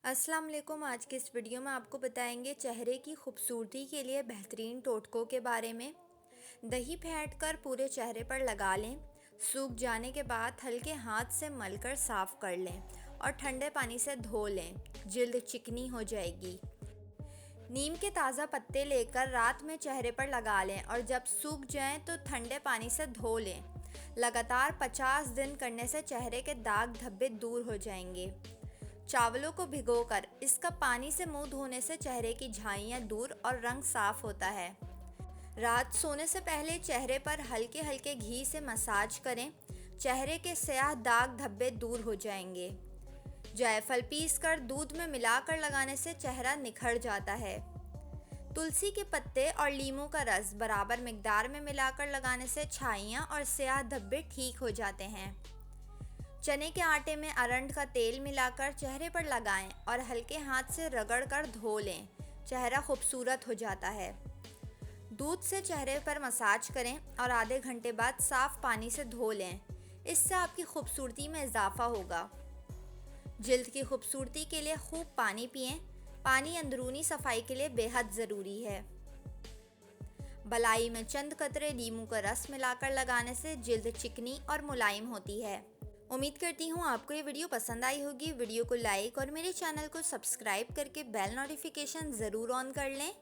अस्सलाम वालेकुम। आज के इस वीडियो में आपको बताएंगे चेहरे की खूबसूरती के लिए बेहतरीन टोटकों के बारे में। दही फेंट कर पूरे चेहरे पर लगा लें। सूख जाने के बाद हल्के हाथ से मलकर साफ़ कर लें और ठंडे पानी से धो लें। जिल्द चिकनी हो जाएगी। नीम के ताज़ा पत्ते लेकर रात में चेहरे पर लगा लें और जब सूख जाएं तो ठंडे पानी से धो लें। लगातार 50 दिन करने से चेहरे के दाग धब्बे दूर हो जाएंगे। चावलों को भिगोकर इसका पानी से मुंह धोने से चेहरे की झाइयाँ दूर और रंग साफ होता है। रात सोने से पहले चेहरे पर हल्के हल्के घी से मसाज करें। चेहरे के स्याह दाग धब्बे दूर हो जाएंगे। जायफल पीसकर दूध में मिलाकर लगाने से चेहरा निखर जाता है। तुलसी के पत्ते और लीमू का रस बराबर मिकदार में मिलाकर लगाने से छाइयाँ और स्याह धब्बे ठीक हो जाते हैं। चने के आटे में अरंड का तेल मिलाकर चेहरे पर लगाएं और हल्के हाथ से रगड़कर धो लें। चेहरा खूबसूरत हो जाता है। दूध से चेहरे पर मसाज करें और आधे घंटे बाद साफ पानी से धो लें। इससे आपकी खूबसूरती में इजाफा होगा। जिल्द की खूबसूरती के लिए खूब पानी पिएं। पानी अंदरूनी सफाई के लिए बेहद ज़रूरी है। बलाई में चंद कतरे नींबू का रस मिलाकर लगाने से जिल्द चिकनी और मुलायम होती है। उम्मीद करती हूँ आपको ये वीडियो पसंद आई होगी। वीडियो को लाइक और मेरे चैनल को सब्सक्राइब करके बेल नोटिफिकेशन ज़रूर ऑन कर लें।